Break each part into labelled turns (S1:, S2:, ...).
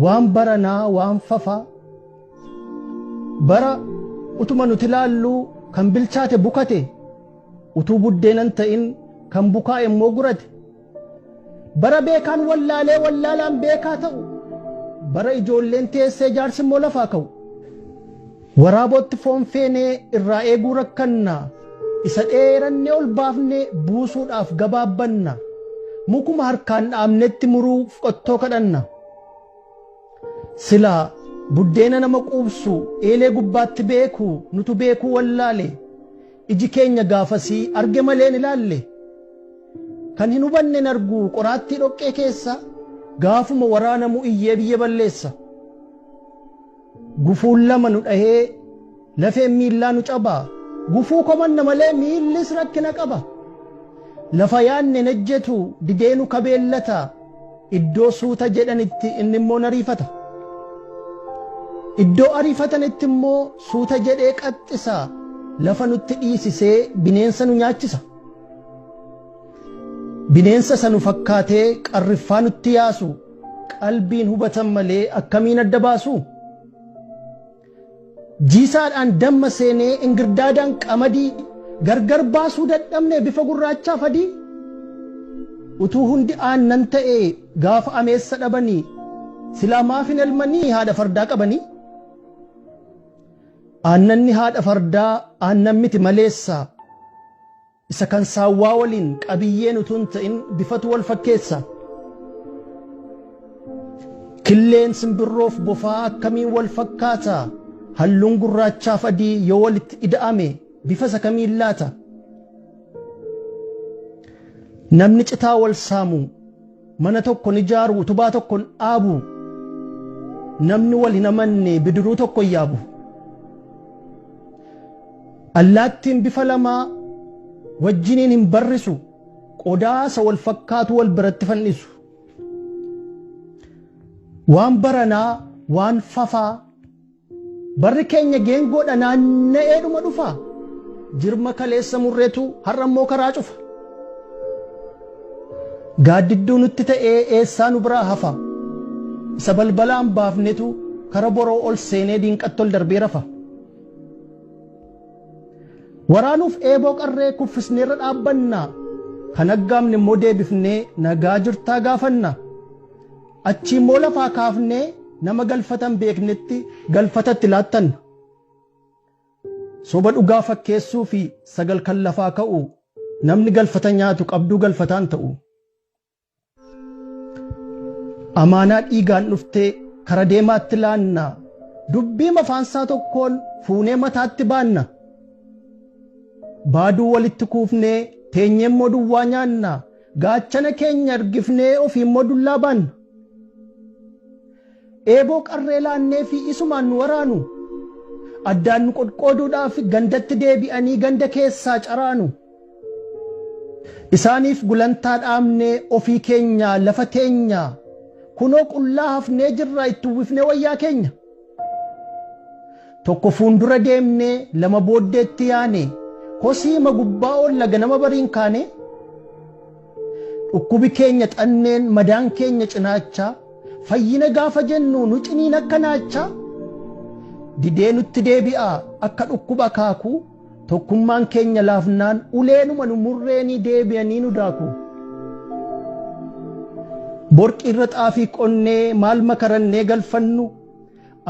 S1: waan baranaa waan fafaa bara utuma nuti ilaallu kan bilchaate bukate utuu buddeenan ta'in kan bukaa immoo gurate bara beekaan wallaalaan beekaa ta'u bara ijoolleen teessee jaarsi immoo lafaa ka'u waraabotti foon feenee irraa eeguu rakkanna isa dheerannee ol baafnee buusuudhaaf gabaabbanna mukuma harkaan dhaabnetti muruuf qottoo kadhanna silaa buddeena nama quubsu eelee gubbaatti beeku nutu beekuu wallaale iji keenya gaafasii arge maleen ilaalle kan hin hubanne argu qoraattii dhoqqee keessa gaafuma waraanamu iyyee biyya balleessa gufuun lama nu dhahee lafeen miillaa nu cabaa gufuu komanna malee miillis rakkina qaba lafa yaanne nejjetu dideenu kabeellata iddoo suuta jedhanitti inni immoo nariifata iddoo ariifatanitti immoo suuta jedhee qaxxisa lafa nutti dhiisisee bineensa nu nyaachisa bineensa sanu fakkaatee qarriffaa nutti yaasu qalbiin hubatan malee akkamiin adda baasu jiisaadhaan damma seenee ingirdaadhaan qamadii gargar baasuu dadhabne bifa gurraachaa fadii utuu hundi aannan ta'e gaafa ameessa dhabanii silaa maafin elmanii haadha fardaa qabanii aannanni haadha fardaa aannan miti maleessa isa kan saawwaa waliin qabiyyeen utuun ta'in bifatu wal fakkeessa killeen simbirroof bofaa akkamiin wal fakkaata halluun gurraachaaf adii yoo walitti ida'ame bifa sakamiin laata namni citaa wal saamu mana tokkon ijaaru utubaa tokkon dhaabu namni wal hin amanne bidiruu tokko yaabu allaattiin bifa lamaa wajjiniin hin barrisu qodaasa wal fakkaatu wal biratti fannisu waan baranaa waan fafaa barri keenya geengoodha naanna'eedhuma dhufa jirma kaleessa murreetu har'ammoo karaa cufa gaaddidduu nutti ta'ee eessaa nu biraa hafa isa balbalaan baafnetu kara boroo ol seenee diinqatti ol darbee rafa waraanuuf eeboo qarree kuffisneerra dhaabbanna kan aggaamne immoo deebifnee nagaa jirtaa gaafanna achi immoo lafaa kaafnee nama galfatan beeknetti galfatatti laattanna soba dhugaa fakkeessuu fi sagal kan lafaa ka'u namni galfata nyaatu qabduu galfataan ta'u amaanaa dhiigaan dhuftee kara deemaatti laanna dubbii mafaansaa tokkoon fuunee mataatti baanna baaduu walitti kuufnee teenyee immoo duwwaa nyaanna gaachana keenya argifnee ofii immoo dullaa baanna eeboo qarree laannee fi isumaan nu waraanu addaan nu qodqooduudhaaf gandatti deebi'anii ganda keessaa caraanu isaaniif gulantaa dhaamnee ofii keenya lafa teenya kunoo qullaa hafnee jirraa itti uwwifnee wayyaa keenya tokko fuundura deemnee lama booddeetti yaane kosiima gubbaa olla ganama bariin kaane dhukkubi keenya xanneen madaan keenya cinaacha fayyina gaafa jennu nu ciniin akka naacha didee nutti deebi'a akka dhukkuba kaaku tokkummaan keenya laafnaan uleenuma nu murreenii deebi'anii nu daaku borqi irra xaafii qonnee maal makarannee galfannu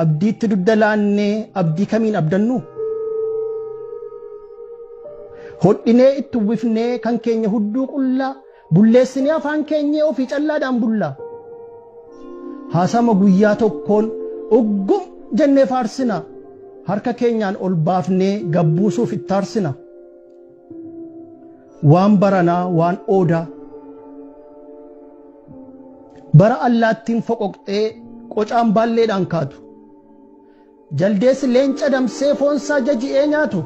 S1: abdiitti duddalaannee abdii kamiin abdannu hodhinee itti uwwifnee kan keenya hudduu qullaa bulleessinee afaan keenya ofii callaadhaan bullaa haasama guyyaa tokkoon uggum jennee faarsina harka keenyaan ol baafnee gabbuusuuf ittaarsina waan baranaa waan oodaa bara allaattiin foqoqxee qocaan baalleedhaan kaatu jaldeessi leenca damsee foonsaa jaji'ee nyaatu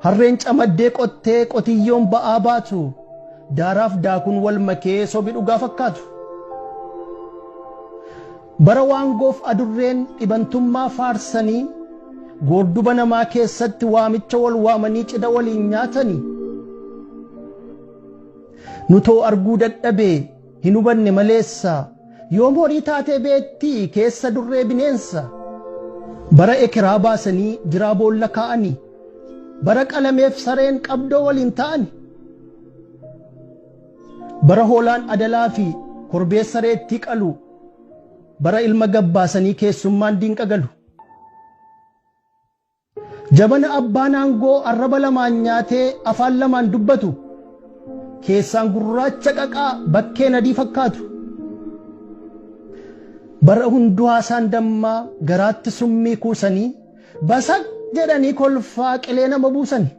S1: harreen camaddee qottee qotiyyoon ba'aa baatu daaraaf daakuun wal makee sobi dhugaa fakkaatu bara waangoof adurreen dhibantummaa faarsanii goorduba namaa keessatti waamicha wal waamanii cidha waliin nyaatanii nutoo arguu dadhabee hin hubanne maleessa yoom horii taatee beettii keessa durree bineensa bara ekeraa baasanii jiraa boolla kaa'anii bara qalameef sareen qabdoo waliin ta'ani bara hoolaan adalaa fi korbeessa reettii qalu bara ilma gabbaasanii keessummaan diinqa galu jabana abbaan aangoo arraba lamaan nyaatee afaan lamaan dubbatu keessaan gurraacha qaqaa bakkeen adii fakkaatu bara hunduu haasaan dammaa garaatti summii kuusanii basaq jedhanii kolfaa qilee nama buusani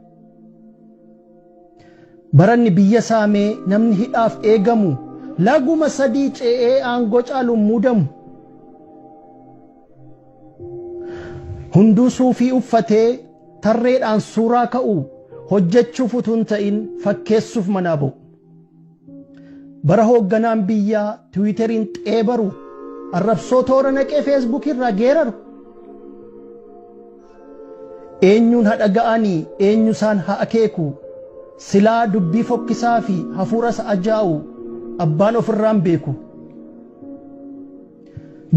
S1: baranni biyya saamee namni hidhaaf eegamu laguma sadii ce'ee aangoo caaluun muudamu hunduu suufii uffatee tarreedhaan suuraa ka'u hojjechuuf utuu hin ta'in fakkeessuuf manaa ba'u bara hoogganaan biyyaa tiwiiteriin xeebaru arrabsoo toora naqee feesbuukii irraa geeraru eenyuun haa dhaga'anii eenyu isaan haa akeeku silaa dubbii fokkisaa fi hafuura isa ajaa'u abbaan ofirraan beeku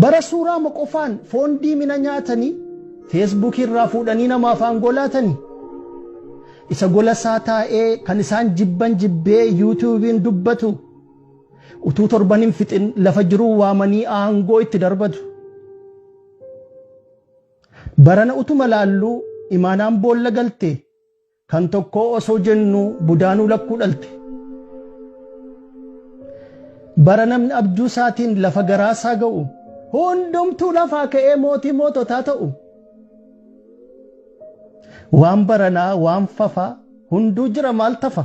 S1: bara suuraa qofaan foon diimina nyaatanii feesbuukii irraa fuudhanii namaaf aangoo laatanii isa gola isaa taa'ee kan isaan jibban jibbee yuutuubiin dubbatu utuu torban hin fixin lafa jiruu waamanii aangoo itti darbatu barana utuma laalluu imaanaan boolla galte kan tokkoo osoo jennu budaanuu lakkuu dhalte bara namni abjuu isaatiin lafa garaasaa ga'u hundumtuu lafaa ka'ee mootii moototaa ta'u waan baranaa waan fafaa hunduu jira maal tafa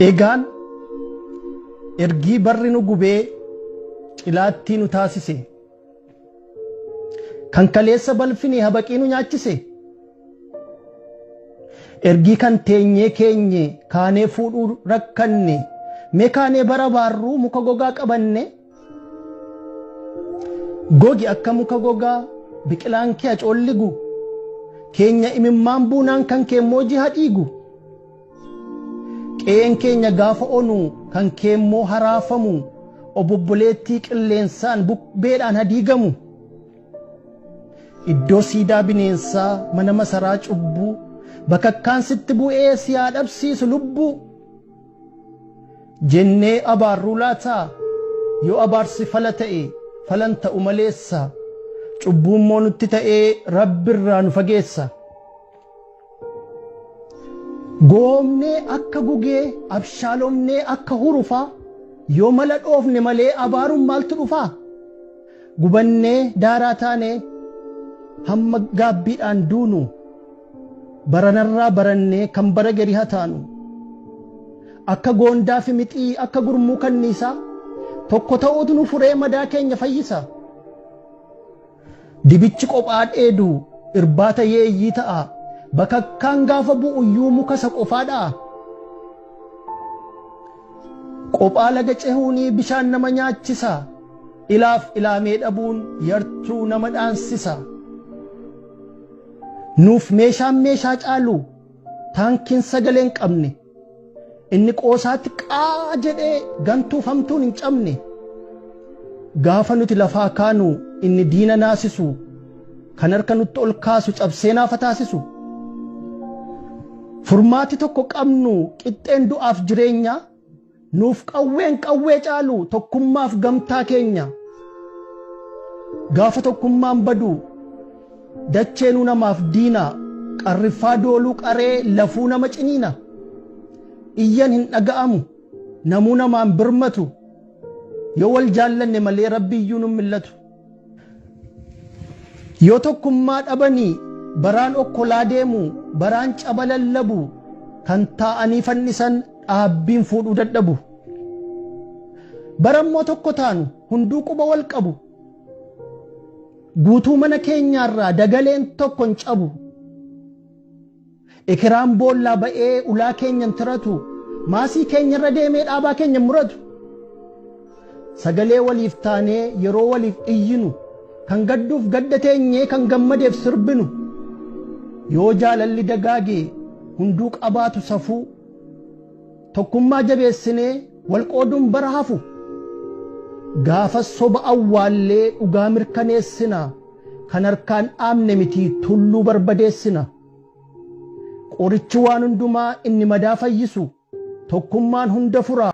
S1: egaan ergii barri nu gubee cilaattii nu taasise kan kaleessa balfinii habaqii nu nyaachise ergii kan teenyee keenye kaanee fuudhuu rakkanne mee kaanee bara baarruu muka gogaa qabanne gogi akka muka gogaa biqilaan kee acoolligu keenya imimmaan buunaan kan keemmoo jiha dhiigu qe'een keenya gaafa onu kan keemmoo haraafamu obobboleettii qilleensaan bubbeedhaan hadiigamu iddoo siidaa bineensaa mana masaraa cubbuu bakakkaan sitti bu'ee siyaa dhabsiisu lubbuu jennee abaarruu laataa yoo abaarsi fala ta'e falan ta'u maleessa cubbuun moo nutti ta'ee rabbirraa nu fageessa goomnee akka gugee abshaalomnee akka hurufaa yoo mala dhoofne malee abaaruun maaltu dhufaa gubannee daaraa taanee hamma gaabbiidhaan duunu baranarraa barannee kan bara gari hataanu akka goondaa fi mixii akka gurmuu kanniisaa tokko ta'uutu nu furee madaa keenya fayyisa dibichi qophaa dheedu irbaata yeeyyii ta'a bakakkaan gaafa bu'uyyuu muka isa qofaadhaa qophaa laga cehuunii bishaan nama nyaachisa ilaaf ilaamee dhabuun yartuu nama dhaansisa nuuf meeshaan meeshaa caalu taankiin sagaleen qabne inni qoosaatti qaa jedhee gantuuf hamtuun hin cabne gaafa nuti lafaa kaanu inni diina naasisu kan harka nutti ol kaasu cabsee naafa taasisu furmaati tokko qabnu qixxeen du'aaf jireenya nuuf qawween qawwee caalu tokkummaaf gamtaa keenya gaafa tokkummaan badu dacheenuu namaaf diina qarriffaa dooluu qaree lafuu nama ciniina iyyan hin dhaga'amu namuu namaan birmatu yoo wal jaallanne malee rabbiyyuu nu millatu yoo tokkummaa dhabanii baraan okkolaa deemu baraan cabalallabu kan taa'anii fannisan dhaabbiin fuudhuu dadhabu barammoo tokko taanu hunduu quba wal qabu guutuu mana keenyaarraa dagaleen tokko hin cabu ekiraan boollaa ba'ee ulaa keenyan tiratu maasii keenyarra deemee dhaabaa keenya muratu sagalee waliif taanee yeroo waliif iyyinu kan gadduuf gadda teenyee kan gammadeef sirbinu yoo jaalalli dagaagee hunduu qabaatu safuu tokkummaa jabeessinee walqooduun bara hafu gaafas soba awwaallee dhugaa mirkaneessina kan harkaan dhaamne miti tulluu barbadeessina qorichi waan hundumaa inni madaa fayyisu tokkummaan hunda fura